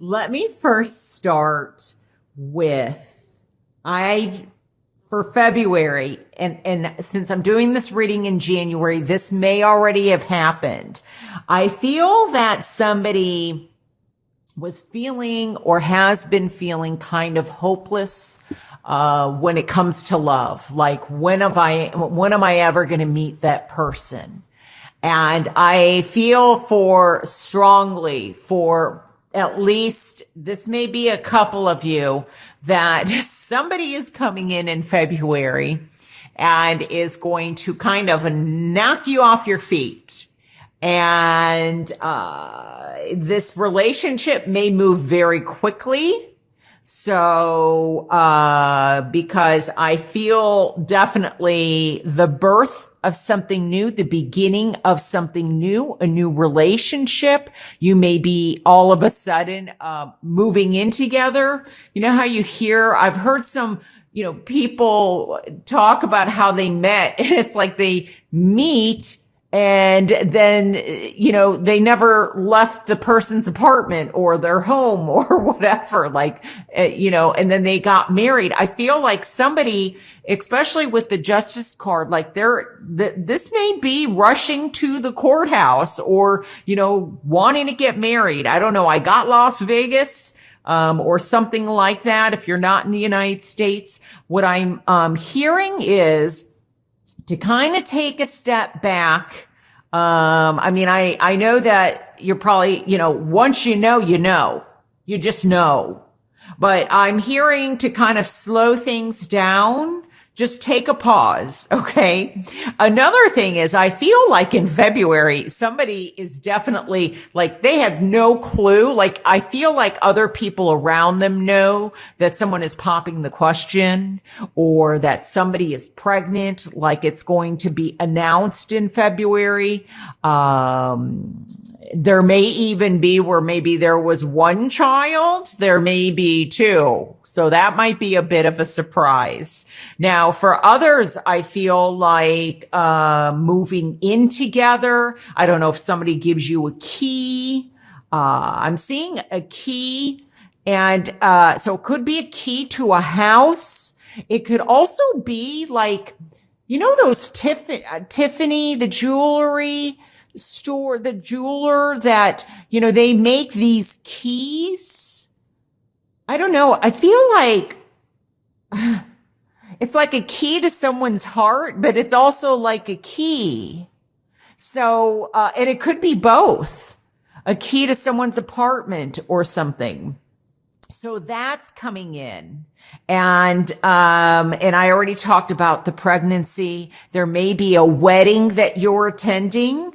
Let me first start with I for February, and since I'm doing this reading in January, this may already have happened. I feel that somebody was feeling or has been feeling kind of hopeless when it comes to love. Like, when am I ever going to meet that person? And I feel for strongly for at least this may be a couple of you that somebody is coming in February and is going to kind of knock you off your feet. And this relationship may move very quickly. So, because I feel definitely the birth of something new, the beginning of something new, a new relationship. You may be all of a sudden, moving in together. You know how I've heard some, people talk about how they met, and it's like they meet and then, they never left the person's apartment or their home or whatever, and then they got married. I feel like somebody, especially with the justice card, like this may be rushing to the courthouse or, wanting to get married. I don't know. I got Las Vegas, or something like that. If you're not in the United States, what I'm, hearing is, to kind of take a step back. I know that you're probably, once you just know, but I'm hearing to kind of slow things down. Just take a pause. Okay. Another thing is I feel like in February, somebody is definitely like, they have no clue. Like, I feel like other people around them know that someone is popping the question or that somebody is pregnant, like it's going to be announced in February. There may even be where maybe there was one child, there may be two. So that might be a bit of a surprise. Now, for others, I feel like moving in together. I don't know if somebody gives you a key. I'm seeing a key, and so it could be a key to a house. It could also be like, those Tiffany, the jewelry store, the jeweler that, they make these keys. I don't know. I feel like it's like a key to someone's heart, but it's also like a key. So, and it could be both, a key to someone's apartment or something. So that's coming in. And I already talked about the pregnancy. There may be a wedding that you're attending.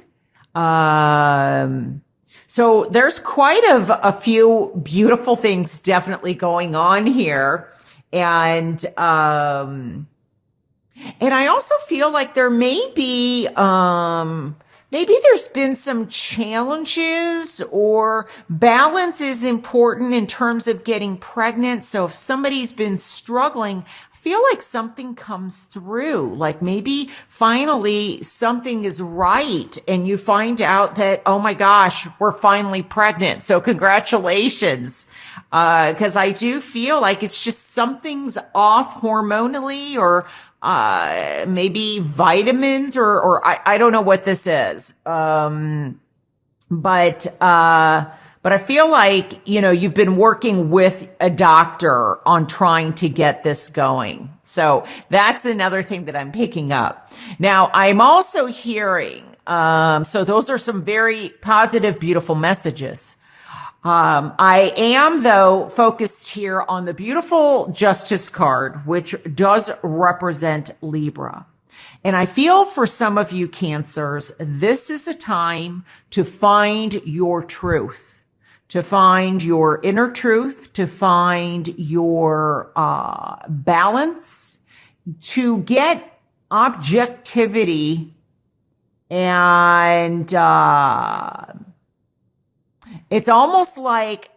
So there's quite a few beautiful things definitely going on here. And I also feel like there may be, maybe there's been some challenges, or balance is important in terms of getting pregnant. So if somebody's been struggling, I feel like something comes through, like maybe finally something is right and you find out that, oh my gosh, we're finally pregnant. So congratulations. Cause I do feel like it's just something's off hormonally, or maybe vitamins, or I don't know what this is. But I feel like, you've been working with a doctor on trying to get this going. So that's another thing that I'm picking up. Now, I'm also hearing, so those are some very positive, beautiful messages. I am, though, focused here on the beautiful Justice card, which does represent Libra. And I feel for some of you Cancers, this is a time to find your truth, to find your inner truth, to find your balance, to get objectivity, and it's almost like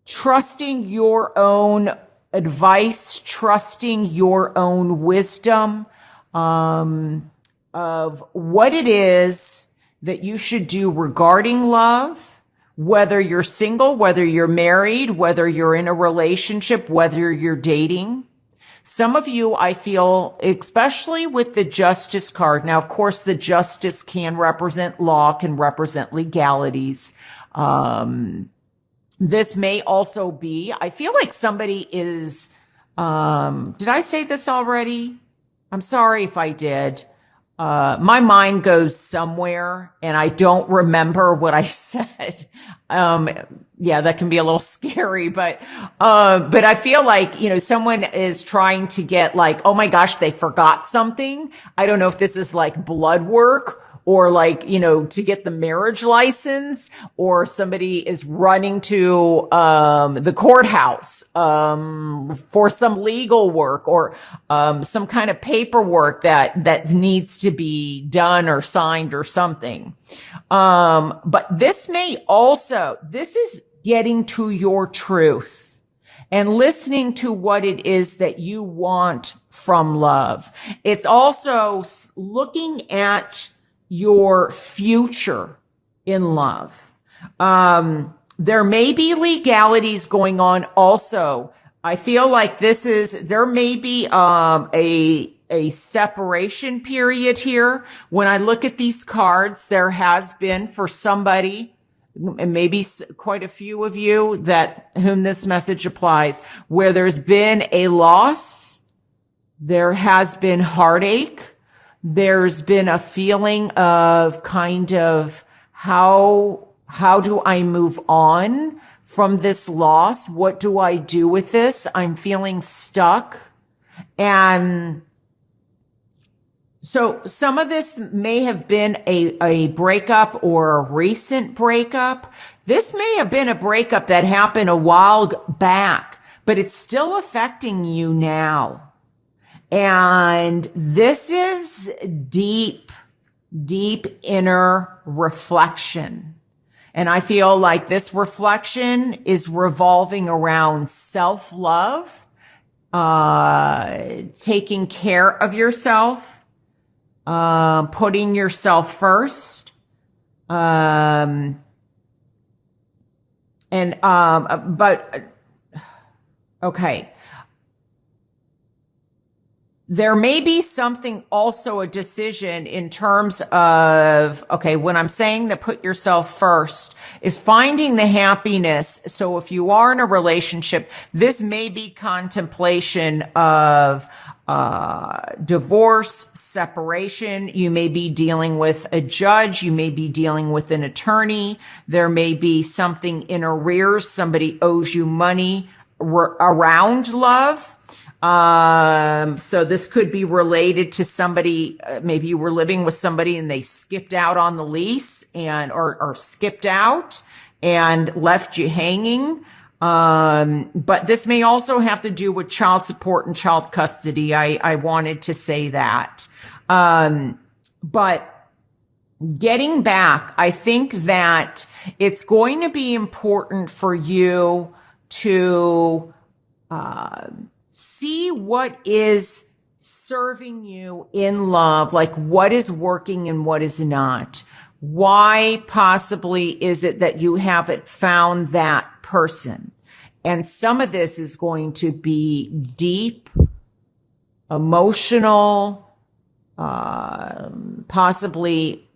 trusting your own advice, trusting your own wisdom of what it is that you should do regarding love, whether you're single, whether you're married, whether you're in a relationship, whether you're dating. Some of you, I feel, especially with the justice card. Now, of course, the justice can represent law, can represent legalities. This may also be, I feel like somebody is, did I say this already? I'm sorry if I did. My mind goes somewhere and I don't remember what I said. Yeah, that can be a little scary, but I feel like, someone is trying to get like, oh my gosh, they forgot something. I don't know if this is like blood work or like, to get the marriage license, or somebody is running to, the courthouse, for some legal work, or, some kind of paperwork that needs to be done or signed or something. But this is getting to your truth and listening to what it is that you want from love. It's also looking at your future in love. There may be legalities going on also. I feel like there may be, a separation period here. When I look at these cards, there has been for somebody, and maybe quite a few of you whom this message applies, where there's been a loss, there has been heartache, there's been a feeling of kind of how do I move on from this loss? What do I do with this? I'm feeling stuck. And so some of this may have been a breakup or a recent breakup. This may have been a breakup that happened a while back, but it's still affecting you now. And this is deep, deep inner reflection. And I feel like this reflection is revolving around self-love, taking care of yourself, putting yourself first. Okay. There may be something also a decision in terms of, okay, when I'm saying that put yourself first is finding the happiness. So if you are in a relationship, this may be contemplation of, divorce, separation. You may be dealing with a judge. You may be dealing with an attorney. There may be something in arrears. Somebody owes you money around love. So this could be related to somebody, maybe you were living with somebody and they skipped out on the lease or skipped out and left you hanging. But this may also have to do with child support and child custody. I wanted to say that. But getting back, I think that it's going to be important for you to, see what is serving you in love, like what is working and what is not. Why possibly is it that you haven't found that person? And some of this is going to be deep, emotional, possibly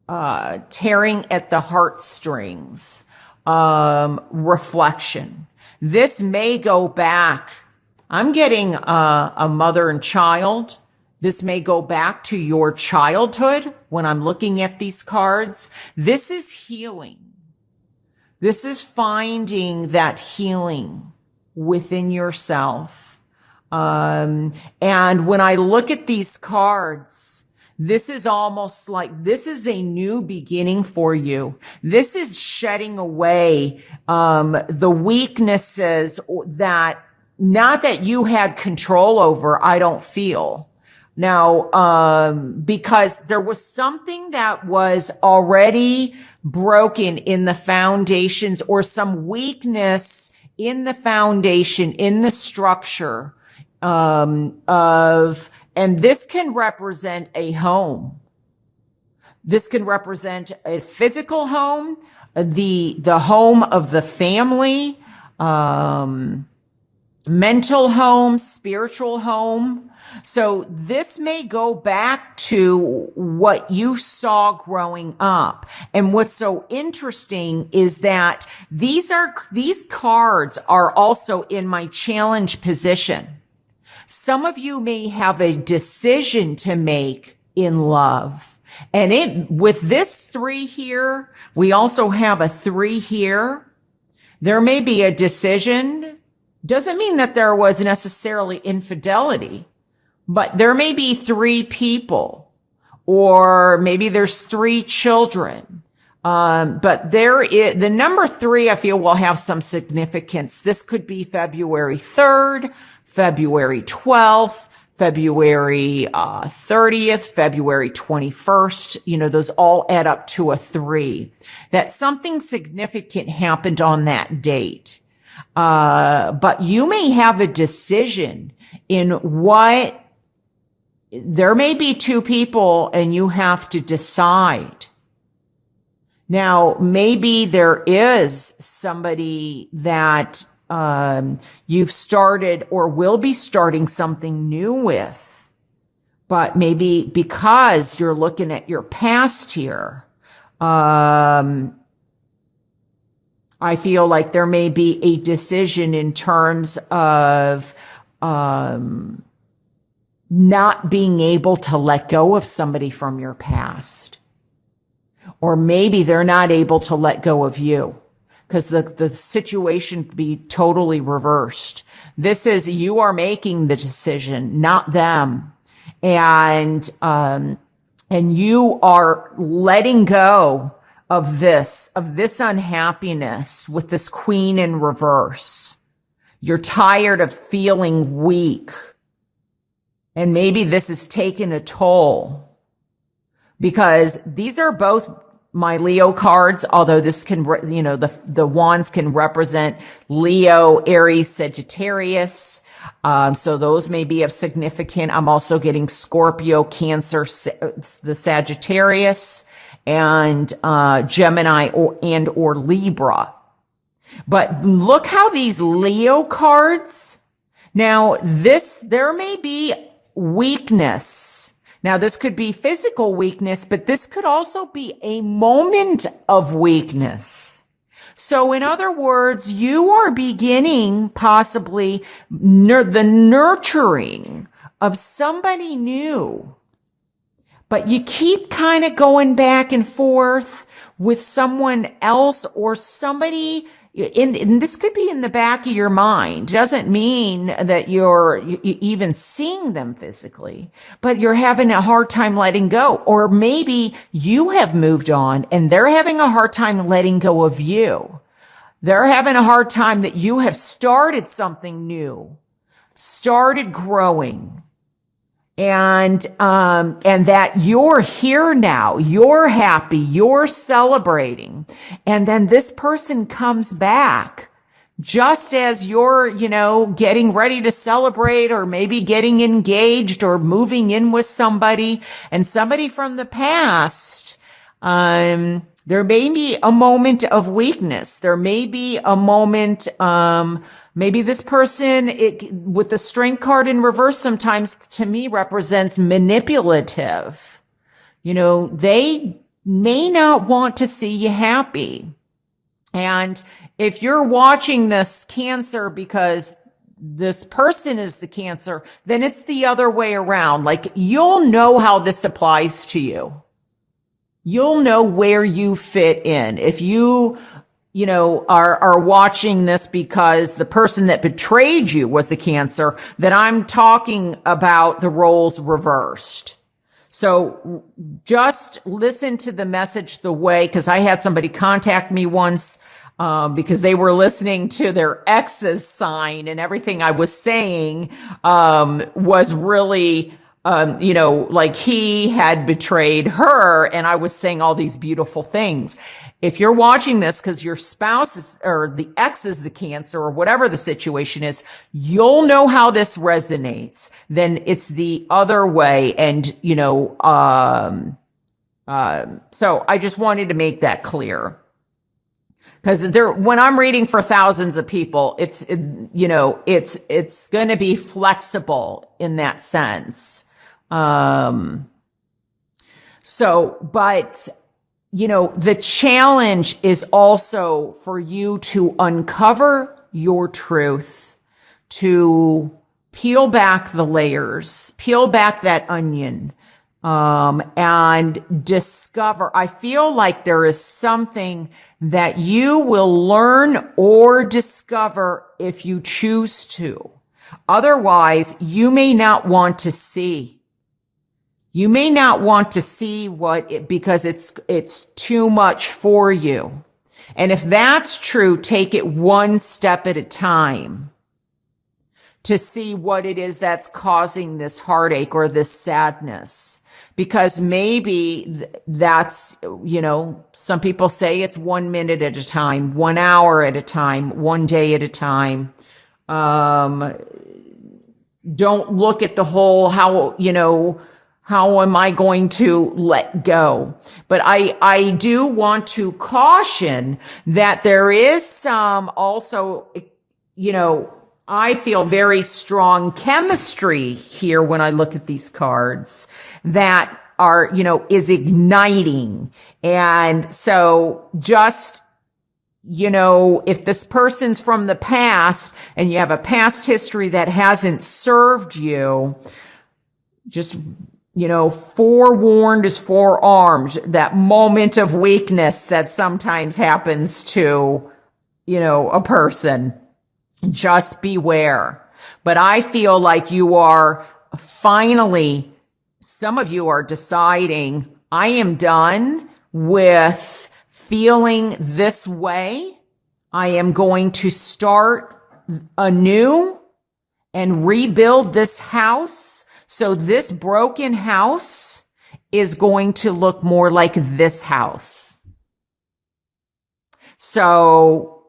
tearing at the heartstrings, reflection. This may go back. I'm getting a mother and child. This may go back to your childhood when I'm looking at these cards. This is healing. This is finding that healing within yourself. And when I look at these cards, this is almost like this is a new beginning for you. This is shedding away the weaknesses that not that you had control over, I don't feel. Now, because there was something that was already broken in the foundations or some weakness in the foundation, in the structure, and this can represent a home. This can represent a physical home. the home of the family, mental home, spiritual home. So this may go back to what you saw growing up. And what's so interesting is that these cards are also in my challenge position. Some of you may have a decision to make in love. And with this 3 here, we also have a 3 here. There may be a decision. Doesn't mean that there was necessarily infidelity, but there may be 3 people, or maybe there's 3 children. But the number 3, I feel, will have some significance. This could be February 3rd, February 12th, February 30th, February 21st. Those all add up to a 3. That something significant happened on that date. But you may have a decision in what, there may be 2 people and you have to decide. Now, maybe there is somebody that you've started or will be starting something new with, but maybe because you're looking at your past here, I feel like there may be a decision in terms of not being able to let go of somebody from your past. Or maybe they're not able to let go of you, because the situation could be totally reversed. This is, you are making the decision, not them. And you are letting go of this unhappiness with this Queen in reverse. You're tired of feeling weak. And maybe this is taking a toll, because these are both my Leo cards, although this can, the wands can represent Leo, Aries, Sagittarius. So those may be of significant. I'm also getting Scorpio, Cancer, the Sagittarius, and Gemini or Libra. But look how these Leo cards, now there may be weakness. Now, this could be physical weakness, but this could also be a moment of weakness. So in other words, you are beginning possibly the nurturing of somebody new, but you keep kind of going back and forth with someone else or somebody. And this could be in the back of your mind. It doesn't mean that you're even seeing them physically, but you're having a hard time letting go. Or maybe you have moved on and they're having a hard time letting go of you. They're having a hard time that you have started something new, started growing. And that you're here now, you're happy, you're celebrating. And then this person comes back just as you're, getting ready to celebrate, or maybe getting engaged or moving in with somebody, and somebody from the past. There may be a moment of weakness. There may be a moment, maybe this person, with the Strength card in reverse, sometimes to me represents manipulative. They may not want to see you happy. And if you're watching this, Cancer, because this person is the Cancer, then it's the other way around. Like, you'll know how this applies to you. You'll know where you fit in. If you are watching this because the person that betrayed you was a Cancer, then I'm talking about the roles reversed. So just listen to the message the way, because I had somebody contact me once, because they were listening to their ex's sign, and everything I was saying, was really, like he had betrayed her, and I was saying all these beautiful things. If you're watching this because your spouse is, or the ex is the Cancer, or whatever the situation is, you'll know how this resonates. Then it's the other way. And, so I just wanted to make that clear. Because when I'm reading for thousands of people, it's going to be flexible in that sense. But the challenge is also for you to uncover your truth, to peel back the layers, peel back that onion, and discover. I feel like there is something that you will learn or discover if you choose to. Otherwise, you may not want to see. You may not want to see because it's too much for you. And if that's true, take it one step at a time to see what it is that's causing this heartache or this sadness. Because maybe that's, some people say it's 1 minute at a time, 1 hour at a time, 1 day at a time. Don't look at the whole, how am I going to let go? But I do want to caution that there is some also, I feel very strong chemistry here when I look at these cards that are, is igniting. And so just, if this person's from the past and you have a past history that hasn't served you, just, forewarned is forearmed, that moment of weakness that sometimes happens to, a person. Just beware. But I feel like you are finally, some of you are deciding, I am done with feeling this way. I am going to start anew and rebuild this house. So this broken house is going to look more like this house. So,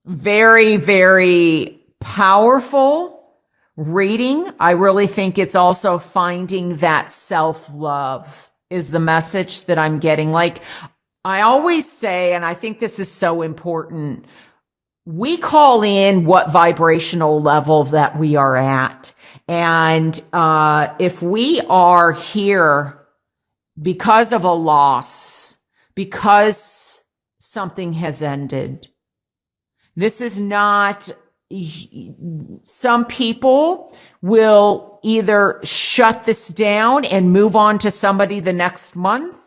very, very powerful reading. I really think it's also finding that self-love is the message that I'm getting. Like I always say, and I think this is so important, we call in what vibrational level that we are at. And if we are here because of a loss, because something has ended, this is not, some people will either shut this down and move on to somebody the next month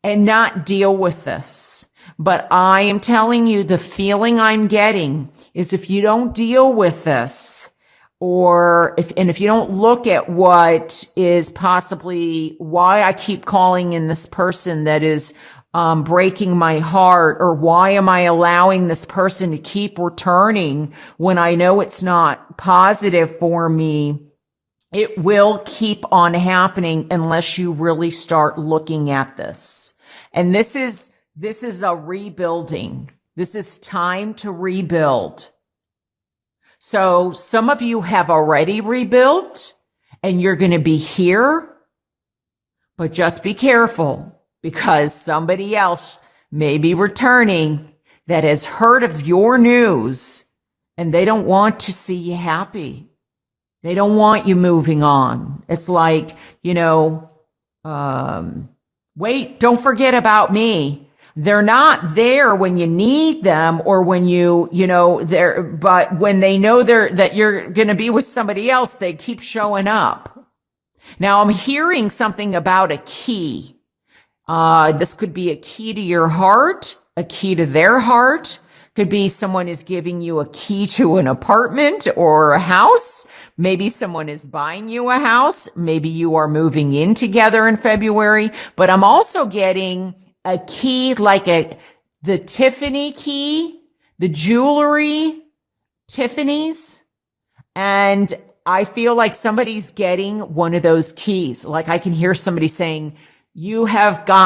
and not deal with this. But I am telling you, the feeling I'm getting is if you don't deal with this, if you don't look at what is possibly why I keep calling in this person that is breaking my heart, or why am I allowing this person to keep returning when I know it's not positive for me, it will keep on happening unless you really start looking at this. And this is a rebuilding. This is time to rebuild. So some of you have already rebuilt and you're going to be here, but just be careful because somebody else may be returning that has heard of your news and they don't want to see you happy. They don't want you moving on. It's like, wait, don't forget about me. They're not there when you need them or when but when they know that you're going to be with somebody else, they keep showing up. Now I'm hearing something about a key. This could be a key to your heart, a key to their heart. Could be someone is giving you a key to an apartment or a house. Maybe someone is buying you a house. Maybe you are moving in together in February. But I'm also getting a key like the Tiffany key, the jewelry, Tiffany's. And I feel like somebody's getting one of those keys. Like I can hear somebody saying, you have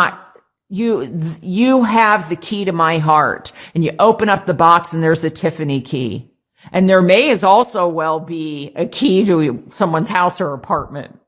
the key to my heart. And you open up the box and there's a Tiffany key. And there may as also well be a key to someone's house or apartment.